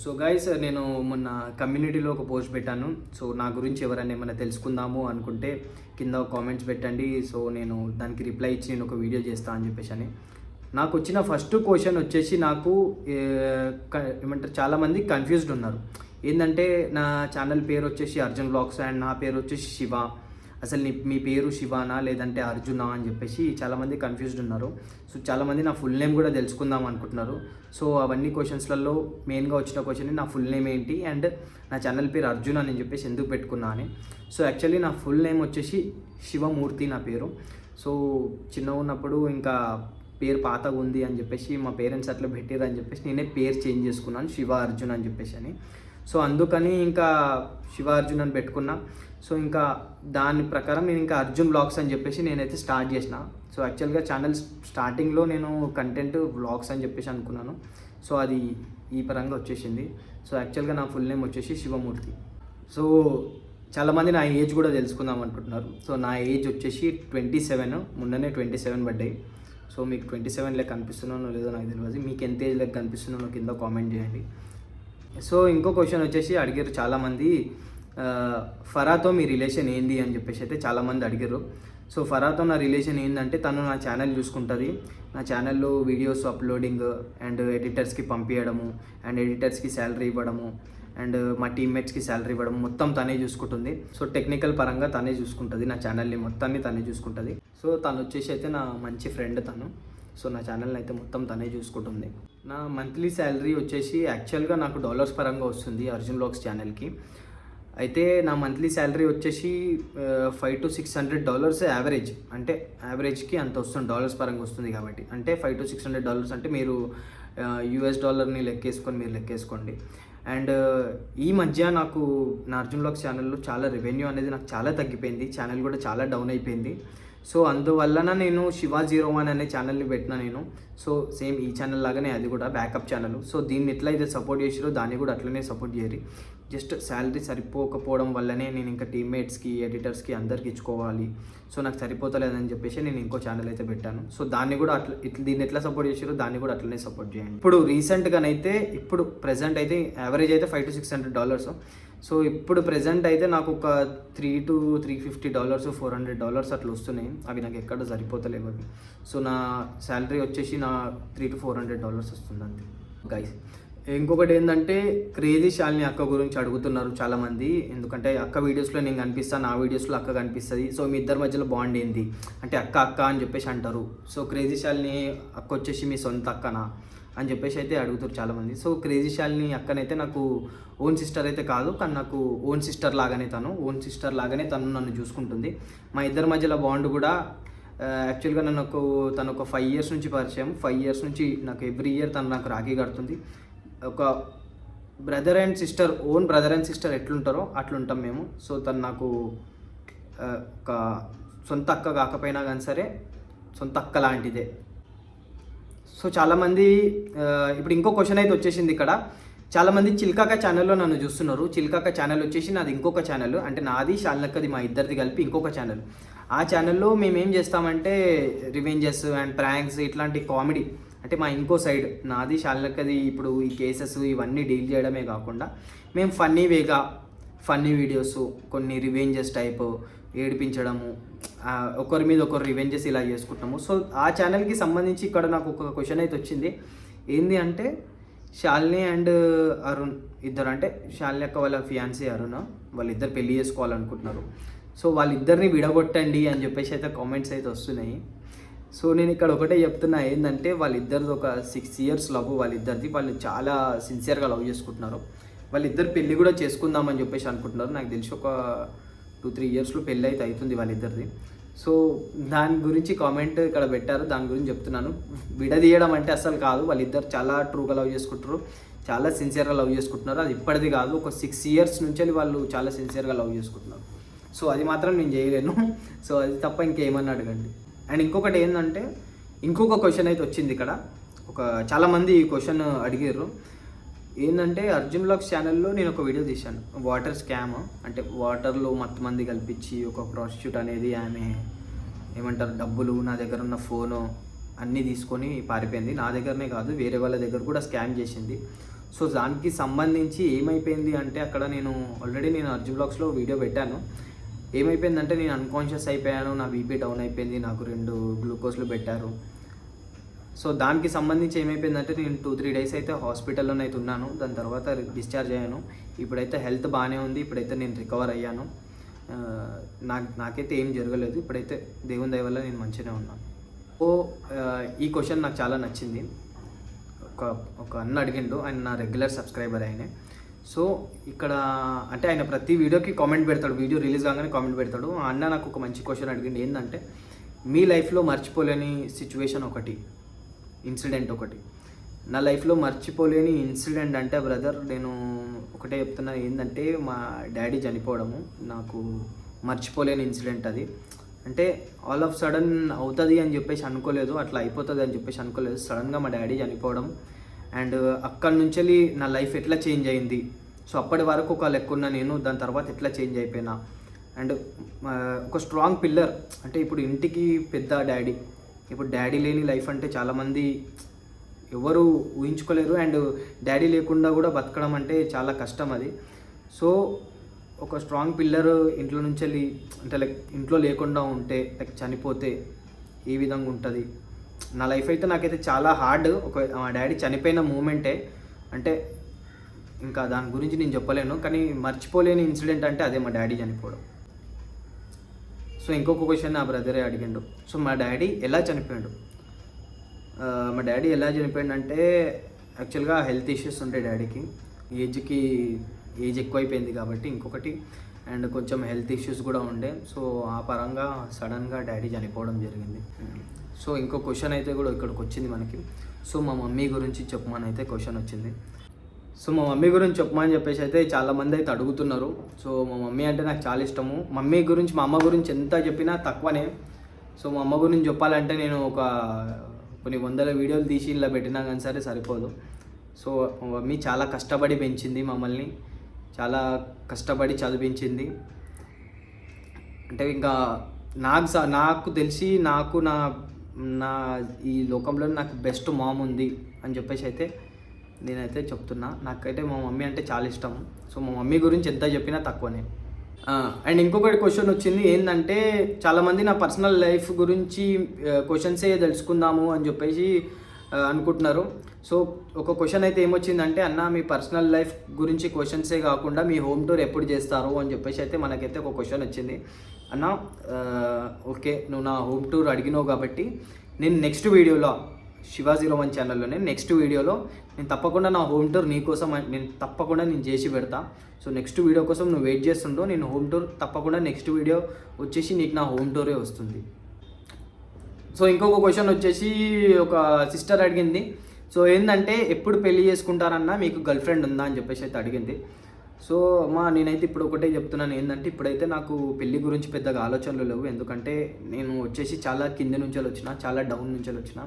So guys నేను మొన్న కమ్యూనిటీలో ఒక పోస్ట్ పెట్టాను. సో నా గురించి ఎవరైనా ఏమైనా తెలుసుకుందాము అనుకుంటే కింద కామెంట్స్ పెట్టండి. సో నేను దానికి రిప్లై ఇచ్చి నేను ఒక వీడియో చేస్తాను అని చెప్పేసి అని. నాకు వచ్చిన ఫస్ట్ క్వశ్చన్ వచ్చేసి నాకు ఏమంటారు, చాలామంది కన్ఫ్యూజ్డ్ ఉన్నారు. ఏంటంటే నా ఛానల్ పేరు వచ్చేసి అర్జున్ బ్లాగ్స్ అండ్ నా పేరు వచ్చేసి శివ. అసలు మీ పేరు శివానా లేదంటే అర్జునా అని చెప్పేసి చాలామంది కన్ఫ్యూజ్డ్ ఉన్నారు. సో చాలామంది నా ఫుల్ నేమ్ కూడా తెలుసుకుందాం అనుకుంటున్నారు. సో అవన్నీ క్వశ్చన్స్లలో మెయిన్గా వచ్చిన క్వశ్చన్ నా ఫుల్ నేమ్ ఏంటి అండ్ నా ఛానల్ పేరు అర్జున్ అని చెప్పేసి ఎందుకు పెట్టుకున్నా అని. సో యాక్చువల్లీ నా ఫుల్ నేమ్ వచ్చేసి శివమూర్తి నా పేరు. సో చిన్నగా ఉన్నప్పుడు ఇంకా పేరు పాతగా ఉంది అని చెప్పేసి మా పేరెంట్స్ అట్లా పెట్టారు అని చెప్పేసి నేనే పేరు చేంజ్ చేసుకున్నాను, శివ అర్జున్ అని చెప్పేసి అని. సో అందుకని ఇంకా శివ అర్జున్ అని పెట్టుకున్నా. సో ఇంకా దాని ప్రకారం నేను ఇంకా అర్జున్ బ్లాగ్స్ అని చెప్పేసి నేనైతే స్టార్ట్ చేసిన. సో యాక్చువల్గా ఛానల్ స్టార్టింగ్లో నేను కంటెంట్ బ్లాగ్స్ అని చెప్పేసి అనుకున్నాను. సో అది ఈ పరంగా వచ్చేసింది. సో యాక్చువల్గా నా ఫుల్ నేమ్ వచ్చేసి శివమూర్తి. సో చాలామంది నా ఏజ్ కూడా తెలుసుకుందాం అనుకుంటున్నారు. సో నా ఏజ్ వచ్చేసి 27. మొన్ననే 27 పడ్డాయి. సో మీకు 27 లెక్క కనిపిస్తున్నానో లేదో నాకు తెలియదు. మీకు ఎంత ఏజ్ లెక్క కనిపిస్తున్నానో కింద కామెంట్ చేయండి. సో ఇంకో క్వశ్చన్ వచ్చేసి అడిగారు చాలామంది, ఫరాతో మీ రిలేషన్ ఏంది అని చెప్పేసి అయితే చాలామంది అడిగారు. సో ఫరాతో నా రిలేషన్ ఏంటంటే తను నా ఛానల్ చూసుకుంటుంది. నా ఛానల్లో వీడియోస్ అప్లోడింగ్ అండ్ ఎడిటర్స్కి పంపించడము అండ్ ఎడిటర్స్కి శాలరీ ఇవ్వడము అండ్ మా టీమ్మేట్స్కి శాలరీ ఇవ్వడం మొత్తం తనే చూసుకుంటుంది. సో టెక్నికల్ పరంగా తనే చూసుకుంటుంది, నా ఛానల్ని మొత్తాన్ని తనే చూసుకుంటుంది. సో తను వచ్చేసి అయితే నా మంచి ఫ్రెండ్ తను. సో నా ఛానల్ని అయితే మొత్తం తనే చూసుకుంటుంది. నా మంత్లీ శాలరీ వచ్చేసి యాక్చువల్గా నాకు డాలర్స్ పరంగా వస్తుంది అర్జున్ బ్లాగ్స్ ఛానల్కి. అయితే నా మంత్లీ శాలరీ వచ్చేసి $500 to $600 యావరేజ్. అంటే యావరేజ్కి అంత వస్తుంది, డాలర్స్ పరంగా వస్తుంది కాబట్టి. అంటే $500 to $600 అంటే మీరు US డాలర్ని మీరు లెక్కేసుకోండి. అండ్ ఈ మధ్య నాకు నా అర్జున్ బ్లాగ్స్ ఛానల్లో చాలా రెవెన్యూ అనేది నాకు చాలా తగ్గిపోయింది. ఛానల్ కూడా చాలా డౌన్ అయిపోయింది. సో అందువలన నేను Shiva01 అనే ఛానల్ని పెట్టినా నేను. సో సేమ్ ఈ ఛానల్ లాగానే అది కూడా బ్యాకప్ ఛానల్. సో దీన్ని ఎట్లయితే సపోర్ట్ చేసిరో దాన్ని కూడా అట్లనే సపోర్ట్ చేయరు. జస్ట్ శాలరీ సరిపోకపోవడం వల్లనే నేను ఇంకా టీమ్మేట్స్కి ఎడిటర్స్కి అందరికి ఇచ్చుకోవాలి. సో నాకు సరిపోతలేదని చెప్పేసి నేను ఇంకో ఛానల్ అయితే పెట్టాను. సో దాన్ని కూడా దీన్ని ఎట్లా సపోర్ట్ చేసారో దాన్ని కూడా అట్లనే సపోర్ట్ చేయండి. ఇప్పుడు రీసెంట్గానైతే ఇప్పుడు ప్రెజెంట్ అయితే యావరేజ్ అయితే $500 to $600. సో ఇప్పుడు ప్రెజెంట్ అయితే నాకు ఒక $300 to $350 $400 అట్లా వస్తున్నాయి. అవి నాకు ఎక్కడ సరిపోతలేవు అవి. సో నా శాలరీ వచ్చేసి నా $300 to $400 వస్తుంది అంతే గైస్. ఇంకొకటి ఏంటంటే క్రేజీ శాలిని అక్క గురించి అడుగుతున్నారు చాలామంది. ఎందుకంటే అక్క వీడియోస్లో నేను కనిపిస్తాను, నా వీడియోస్లో అక్క కనిపిస్తుంది. సో మీ ఇద్దరి మధ్యలో బాండ్ ఏంది అంటే అక్క అక్క అని చెప్పేసి అంటారు. సో క్రేజీ శాలిని అక్క వచ్చేసి మీ సొంత అక్కనా అని చెప్పేసి అయితే అడుగుతారు చాలామంది. సో క్రేజీ శాలిని అక్కనైతే నాకు ఓన్ సిస్టర్ అయితే కాదు, కానీ నాకు ఓన్ సిస్టర్ లాగానే తను నన్ను చూసుకుంటుంది. మా ఇద్దరి మధ్యలో బాండ్ కూడా యాక్చువల్గా తను ఒక 5 years నుంచి పరిచయం. 5 years నుంచి నాకు ఎవ్రీ ఇయర్ తను నాకు రాఖీ కడుతుంది. ఒక brother and sister, own brother and sister ఎట్లుంటారో అట్లుంటాం మేము. సో తను నాకు ఒక సొంత అక్క కాకపోయినా కానీ సరే సొంత అక్క లాంటిదే. సో చాలామంది ఇప్పుడు ఇంకో క్వశ్చన్ అయితే వచ్చేసింది ఇక్కడ. చాలామంది చిల్కాక ఛానల్లో నన్ను చూస్తున్నారు. చిల్కాక ఛానల్ వచ్చేసి నాది ఇంకొక ఛానల్, అంటే నాది శాలినక్కది మా ఇద్దరిది కలిపి ఇంకొక ఛానల్. ఆ ఛానల్లో మేము ఏం చేస్తామంటే రివెంజెస్ అండ్ ప్రాంక్స్ ఇట్లాంటి కామెడీ, అంటే మా ఇంకో సైడ్ నాది శాలినక్కది ఇప్పుడు ఈ కేసెస్ ఇవన్నీ డీల్ చేయడమే కాకుండా మేము ఫన్నీ వీడియోస్, కొన్ని రివెంజెస్ టైప్ ఏడిపించడము, ఒకరి మీద ఒకరు రివెంజెస్ ఇలా చేసుకుంటాము. సో ఆ ఛానల్కి సంబంధించి ఇక్కడ నాకు ఒక క్వశ్చన్ అయితే వచ్చింది. ఏంది అంటే శాలిని అండ్ అరుణ్ ఇద్దరు, అంటే శాలిని అక్క వాళ్ళ ఫియాన్సీ అరుణ్, వాళ్ళిద్దరు పెళ్లి చేసుకోవాలనుకుంటున్నారు. సో వాళ్ళిద్దరిని విడగొట్టండి అని చెప్పేసి అయితే కామెంట్స్ అయితే వస్తున్నాయి. సో నేను ఇక్కడ ఒకటే చెప్తున్నా, ఏంటంటే వాళ్ళిద్దరిది ఒక 6 years లవ్ వాళ్ళిద్దరిది. వాళ్ళు చాలా సిన్సియర్గా లవ్ చేసుకుంటున్నారు. వాళ్ళిద్దరు పెళ్ళి కూడా చేసుకుందామని చెప్పేసి అనుకుంటున్నారు. నాకు తెలిసి ఒక 2-3 yearsలో పెళ్ళి అయితే అవుతుంది వాళ్ళిద్దరిది. సో దాని గురించి కామెంట్ ఇక్కడ పెట్టారు, దాని గురించి చెప్తున్నాను. విడదీయడం అంటే అసలు కాదు, వాళ్ళిద్దరు చాలా ట్రూగా లవ్ చేసుకుంటారు, చాలా సిన్సియర్గా లవ్ చేసుకుంటున్నారు. అది ఇప్పటిది కాదు, ఒక 6 years నుంచి వాళ్ళు చాలా సిన్సియర్గా లవ్ చేసుకుంటున్నారు. సో అది మాత్రం నేను చేయలేను. సో అది తప్ప ఇంకేమన్నా అడగండి. అండ్ ఇంకొకటి ఏంటంటే ఇంకొక క్వశ్చన్ అయితే వచ్చింది ఇక్కడ. చాలామంది ఈ క్వశ్చన్ అడిగారు. ఏంటంటే అర్జున్ బ్లాగ్స్ ఛానల్లో నేను ఒక వీడియో తీశాను, వాటర్ స్కామ్. అంటే వాటర్లో మంది కల్పించి ఒక ప్రాస్టిట్యూట్ అనేది ఆమె ఏమంటారు డబ్బులు, నా దగ్గర ఉన్న ఫోను అన్నీ తీసుకొని పారిపోయింది. నా దగ్గరనే కాదు వేరే వాళ్ళ దగ్గర కూడా స్కామ్ చేసింది. సో దానికి సంబంధించి ఏమైపోయింది అంటే అక్కడ ఆల్రెడీ నేను అర్జున్ బ్లాగ్స్లో వీడియో పెట్టాను. ఏమైపోయిందంటే నేను అన్కాన్షియస్ అయిపోయాను, నా బీపీ డౌన్ అయిపోయింది, నాకు 2 గ్లూకోజ్లు పెట్టారు. సో దానికి సంబంధించి ఏమైపోయిందంటే నేను 2-3 డేస్ అయితే హాస్పిటల్లోనే అయితే ఉన్నాను. దాని తర్వాత డిశ్చార్జ్ అయ్యాను. ఇప్పుడైతే హెల్త్ బాగానే ఉంది. ఇప్పుడైతే నేను రికవర్ అయ్యాను. నాకైతే ఏం జరగలేదు. ఇప్పుడైతే దేవుని దయ వల్ల నేను మంచిగానే ఉన్నాను. సో ఈ క్వశ్చన్ నాకు చాలా నచ్చింది. ఒక అన్న అడిగిండు, ఆయన నా రెగ్యులర్ సబ్స్క్రైబర్ ఆయనే. సో ఇక్కడ అంటే ఆయన ప్రతి వీడియోకి కామెంట్ పెడతాడు, వీడియో రిలీజ్ కాగానే కామెంట్ పెడతాడు. ఆ అన్న నాకు ఒక మంచి క్వశ్చన్ అడిగిండు. ఏంటంటే మీ లైఫ్లో మర్చిపోలేని సిచ్యువేషన్ ఒకటి, ఇన్సిడెంట్ ఒకటి. నా లైఫ్లో మర్చిపోలేని ఇన్సిడెంట్ అంటే బ్రదర్ నేను ఒకటే చెప్తున్నా, ఏంటంటే మా డాడీ చనిపోవడము నాకు మర్చిపోలేని ఇన్సిడెంట్ అది. అంటే ఆల్ ఆఫ్ సడన్ అవుతుంది అని చెప్పేసి అనుకోలేదు, అట్లా అయిపోతుంది అని చెప్పేసి అనుకోలేదు. సడన్గా మా డాడీ చనిపోవడం అండ్ అక్కడి నుంచి నా లైఫ్ ఎట్లా చేంజ్ అయింది. సో అప్పటి వరకు ఒక లెక్క ఉన్న నేను, దాని తర్వాత ఎట్లా చేంజ్ అయిపోయినా. అండ్ ఒక స్ట్రాంగ్ పిల్లర్ అంటే ఇప్పుడు ఇంటికి పెద్ద డాడీ. ఇప్పుడు డాడీ లేని లైఫ్ అంటే చాలామంది ఎవరు ఊహించుకోలేరు. అండ్ డాడీ లేకుండా కూడా బతకడం అంటే చాలా కష్టం అది. సో ఒక స్ట్రాంగ్ పిల్లర్ ఇంట్లో నుంచి వెళ్ళి అంటే లైక్ ఇంట్లో లేకుండా ఉంటే లైక్ చనిపోతే ఏ విధంగా ఉంటుంది. నా లైఫ్ అయితే నాకైతే చాలా హార్డ్. మా డాడీ చనిపోయిన మూమెంటే అంటే ఇంకా దాని గురించి నేను చెప్పలేను. కానీ మర్చిపోలేని ఇన్సిడెంట్ అంటే అదే మా డాడీ చనిపోవడం. సో ఇంకొక క్వశ్చన్ నా బ్రదరే అడిగిండు. సో మా డాడీ ఎలా చనిపోయాడు? మా డాడీ ఎలా చనిపోయాడంటే యాక్చువల్గా హెల్త్ ఇష్యూస్ ఉంటాయి డాడీకి. ఏజ్ ఎక్కువైపోయింది కాబట్టి ఇంకొకటి, అండ్ కొంచెం హెల్త్ ఇష్యూస్ కూడా ఉండే. సో ఆ పరంగా సడన్గా డాడీ చనిపోవడం జరిగింది. సో ఇంకో క్వశ్చన్ అయితే కూడా ఇక్కడికి వచ్చింది మనకి. సో మా మమ్మీ గురించి చెప్పమని అయితే క్వశ్చన్ వచ్చింది. సో మా మమ్మీ గురించి చెప్పమని చెప్పేసి అయితే చాలామంది అయితే అడుగుతున్నారు. సో మా మమ్మీ అంటే నాకు చాలా ఇష్టము. మమ్మీ గురించి మా అమ్మ గురించి ఎంత చెప్పినా తక్కువనే. సో మా అమ్మ గురించి చెప్పాలంటే నేను కొన్ని వందల వీడియోలు తీసి ఇలా పెట్టినా కానీ సరే సరిపోదు. సో మా మమ్మీ చాలా కష్టపడి పెంచింది మమ్మల్ని, చాలా కష్టపడి చదివించింది. అంటే ఇంకా నాకు తెలిసి నాకు నా ఈ లోకంలో నాకు బెస్ట్ మామ్ ఉంది అని చెప్పేసి అయితే నేనైతే చెప్తున్నా. నాకైతే మా మమ్మీ అంటే చాలా ఇష్టం. సో మా మమ్మీ గురించి ఎంత చెప్పినా తక్కువనే. అండ్ ఇంకొకటి క్వశ్చన్ వచ్చింది ఏంటంటే చాలామంది నా పర్సనల్ లైఫ్ గురించి క్వశ్చన్సే తెలుసుకుందాము అని చెప్పేసి అనుకుంటున్నారు. సో ఒక క్వశ్చన్ అయితే ఏమొచ్చిందంటే, అన్న మీ పర్సనల్ లైఫ్ గురించి క్వశ్చన్సే కాకుండా మీ హోమ్ టూర్ ఎప్పుడు చేస్తారు అని చెప్పేసి అయితే మనకైతే ఒక క్వశ్చన్ వచ్చింది. అన్న ఓకే, నువ్వు నా హోమ్ టూర్ అడిగినావు కాబట్టి నేను నెక్స్ట్ వీడియోలో Shiva01 ఛానల్లోనే నెక్స్ట్ వీడియోలో నేను తప్పకుండా నా హోమ్ టూర్ నీకోసం నేను చేసి పెడతా. సో నెక్స్ట్ వీడియో కోసం నువ్వు వెయిట్ చేస్తుండో, నేను హోమ్ టూర్ తప్పకుండా నెక్స్ట్ వీడియో వచ్చేసి నీకు నా హోమ్ టూరే వస్తుంది. సో ఇంకొక క్వశ్చన్ వచ్చేసి ఒక సిస్టర్ అడిగింది. సో ఏంటంటే ఎప్పుడు పెళ్లి చేసుకుంటారన్నా, మీకు గర్ల్ ఫ్రెండ్ ఉందా అని చెప్పేసి అయితే అడిగింది. సో నేనైతే ఇప్పుడు ఒకటే చెప్తున్నాను, ఏంటంటే ఇప్పుడైతే నాకు పెళ్లి గురించి పెద్దగా ఆలోచనలు లేవు. ఎందుకంటే నేను వచ్చేసి చాలా కింద నుంచి వచ్చిన, చాలా డౌన్ నుంచి వచ్చిన.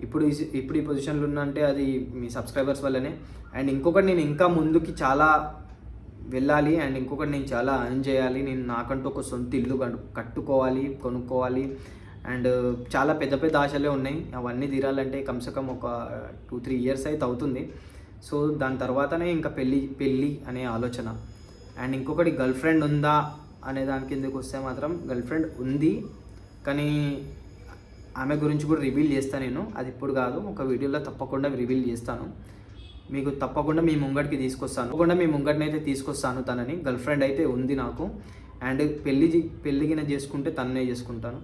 ఇప్పుడు ఈ పొజిషన్లో ఉన్నా అంటే అది మీ సబ్స్క్రైబర్స్ వల్లనే. అండ్ ఇంకొకటి నేను ఇంకా ముందుకి చాలా వెళ్ళాలి. అండ్ ఇంకొకటి నేను చాలా ఎర్న్ చేయాలి. నేను నాకంటూ ఒక సొంత ఇల్లు కట్టుకోవాలి, కొనుక్కోవాలి. అండ్ చాలా పెద్ద పెద్ద ఆశలే ఉన్నాయి. అవన్నీ తీరాలంటే కమ్సకం ఒక 2-3 ఇయర్స్ అయితే అవుతుంది. సో దాని తర్వాతనే ఇంకా పెళ్ళి అనే ఆలోచన. అండ్ ఇంకొకటి గర్ల్ ఫ్రెండ్ ఉందా అనే దాని కిందకి వస్తే మాత్రం గర్ల్ ఫ్రెండ్ ఉంది, కానీ ఆమె గురించి కూడా రివీల్ చేస్తాను నేను. అది ఇప్పుడు కాదు, ఒక వీడియోలో తప్పకుండా రివీల్ చేస్తాను. మీకు తప్పకుండా మీ ముంగడికి తీసుకొస్తాను తనని. గర్ల్ ఫ్రెండ్ అయితే ఉంది నాకు. అండ్ పెళ్ళిగిన చేసుకుంటే తననే చేసుకుంటాను.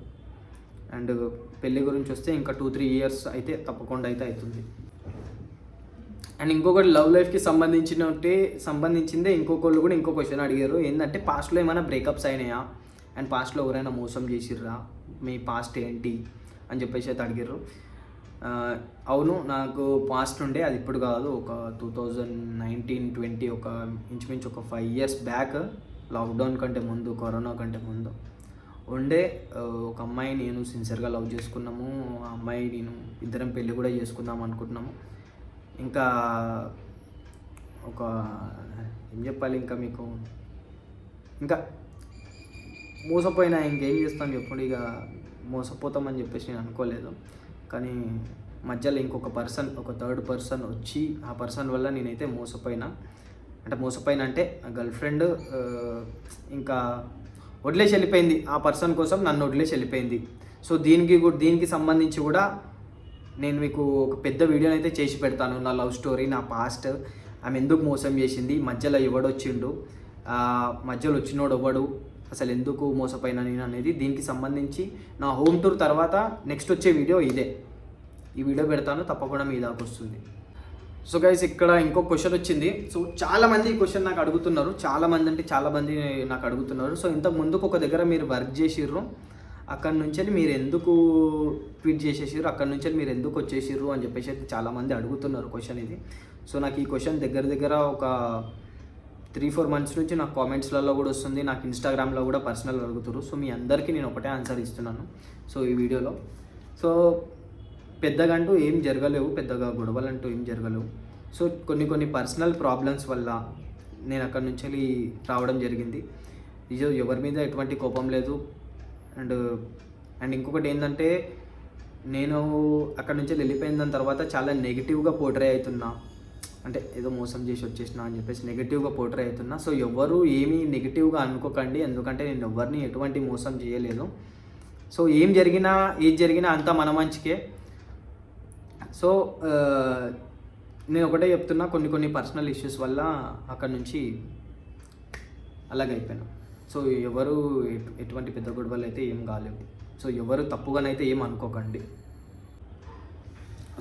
అండ్ పెళ్ళి గురించి వస్తే ఇంకా 2-3 ఇయర్స్ అయితే తప్పకుండా అయితే అవుతుంది. అండ్ ఇంకొకటి లవ్ లైఫ్కి సంబంధించిందే ఇంకొకళ్ళు కూడా ఇంకో క్వశ్చన్ అడిగారు. ఏంటంటే పాస్ట్లో ఏమైనా బ్రేకప్స్ అయినాయా, అండ్ పాస్ట్లో ఎవరైనా మోసం చేసిర్రా, మీ పాస్ట్ ఏంటి అని చెప్పేసి అయితే అడిగారు. అవును, నాకు పాస్ట్ ఉండే, అది ఇప్పుడు కాదు. ఒక 2019-20 ఒక ఇంచుమించు ఒక 5 ఇయర్స్ బ్యాక్, లాక్డౌన్ కంటే ముందు, కరోనా కంటే ముందు ఉండే. ఒక అమ్మాయి నేను సిన్సియర్గా లవ్ చేసుకున్నాము. ఆ అమ్మాయి నేను ఇద్దరం పెళ్ళి కూడా చేసుకుందాం అనుకుంటున్నాము. ఇంకా ఏం చెప్పాలి, ఇంకా మీకు ఇంకా మోసపోయినా ఇంకేం చేస్తాం చెప్పండి. ఇక మోసపోతామని చెప్పేసి నేను అనుకోలేదు. కానీ మధ్యలో ఇంకొక పర్సన్, ఒక థర్డ్ పర్సన్ వచ్చి ఆ పర్సన్ వల్ల నేనైతే మోసపోయినా. అంటే గర్ల్ ఫ్రెండ్ ఇంకా వదిలేసి వెళ్ళిపోయింది. ఆ పర్సన్ కోసం నన్ను వదిలేసి వెళ్ళిపోయింది. సో దీనికి సంబంధించి కూడా నేను మీకు ఒక పెద్ద వీడియోని అయితే చేసి పెడతాను. నా లవ్ స్టోరీ, నా పాస్ట్, ఆమె ఎందుకు మోసం చేసింది, మధ్యలో ఎవడొచ్చిండు, మధ్యలో వచ్చినోడు ఎవడు, అసలు ఎందుకు మోసపోయినా నేను అనేది దీనికి సంబంధించి నా హోమ్ టూర్ తర్వాత నెక్స్ట్ వచ్చే వీడియో ఇదే. ఈ వీడియో పెడతాను, తప్పకుండా మీ దాకా వస్తుంది. సో గైస్, ఇక్కడ ఇంకో క్వశ్చన్ వచ్చింది. సో చాలామంది ఈ క్వశ్చన్ నాకు అడుగుతున్నారు. చాలామంది నాకు అడుగుతున్నారు. సో ఇంతకు ముందుకు ఒక దగ్గర మీరు వర్క్ చేసిర్రు, అక్కడ నుంచి మీరు ఎందుకు ట్వీట్ చేసేసారు, అక్కడ నుంచి మీరు ఎందుకు వచ్చేసారు అని చెప్పేసి అయితే చాలామంది అడుగుతున్నారు క్వశ్చన్ ఇది. సో నాకు ఈ క్వశ్చన్ దగ్గర ఒక 3-4 మంత్స్ నుంచి నాకు కామెంట్స్లలో కూడా వస్తుంది, నాకు ఇన్స్టాగ్రామ్లో కూడా పర్సనల్ అడుగుతారు. సో మీ అందరికీ నేను ఒకటే ఆన్సర్ ఇస్తున్నాను సో ఈ వీడియోలో. సో పెద్దగా అంటూ ఏం జరగలేవు, పెద్దగా గొడవలు అంటూ ఏం జరగలేవు. సో కొన్ని పర్సనల్ ప్రాబ్లమ్స్ వల్ల నేను అక్కడ నుంచి రావడం జరిగింది. ఇది ఎవరి మీద ఎటువంటి కోపం లేదు. అండ్ ఇంకొకటి ఏంటంటే, నేను అక్కడ నుంచి వెళ్ళిపోయిన దాని తర్వాత చాలా నెగిటివ్గా పోర్ట్రే అవుతున్నా. అంటే ఏదో మోసం చేసి వచ్చేసినా అని చెప్పేసి నెగిటివ్గా పోర్ట్రే అవుతున్నా. సో ఎవరు ఏమీ నెగిటివ్గా అనుకోకండి, ఎందుకంటే నేను ఎవరిని ఎటువంటి మోసం చేయలేదు. సో ఏది జరిగినా అంతా మన మంచికే. సో నేను ఒకటే చెప్తున్నా, కొన్ని పర్సనల్ ఇష్యూస్ వల్ల అక్కడ నుంచి అలాగైపోయాను. సో ఎవరు ఎటువంటి పెద్ద గొడవలు అయితే ఏం కాలేవు. సో ఎవరు తప్పుగానైతే ఏం అనుకోకండి.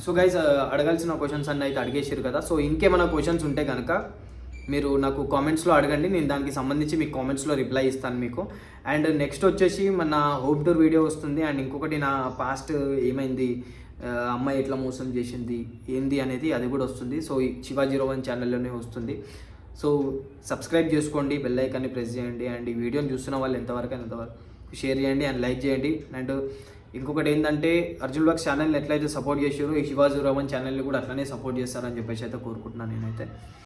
సో గైస్, అడగాల్సిన క్వశ్చన్స్ అన్నీ అయితే అడిగేసారు కదా. సో ఇంకేమైనా క్వశ్చన్స్ ఉంటే కనుక మీరు నాకు కామెంట్స్లో అడగండి, నేను దానికి సంబంధించి మీకు కామెంట్స్లో రిప్లై ఇస్తాను మీకు. అండ్ నెక్స్ట్ వచ్చేసి మన హోమ్ టూర్ వీడియో వస్తుంది. అండ్ ఇంకొకటి నా పాస్ట్ ఏమైంది, అమ్మాయి ఎట్లా మోసం చేసింది ఏంది అనేది అది కూడా వస్తుంది. సో ఈ Shiva01 ఛానల్లోనే వస్తుంది. సో సబ్స్క్రైబ్ చేసుకోండి, బెల్ ఐకాన్ని ప్రెస్ చేయండి. అండ్ ఈ వీడియోని చూస్తున్న వాళ్ళు ఎంతవరకు షేర్ చేయండి అండ్ లైక్ చేయండి. అండ్ ఇంకొకటి ఏంటంటే, అర్జున్ వ్లాగ్స్ ఛానల్ని ఎట్లయితే సపోర్ట్ చేసారో ఈ Shiva01 ఛానల్ని కూడా అట్లనే సపోర్ట్ చేస్తారని చెప్పేసి అయితే కోరుకుంటున్నాను నేనైతే.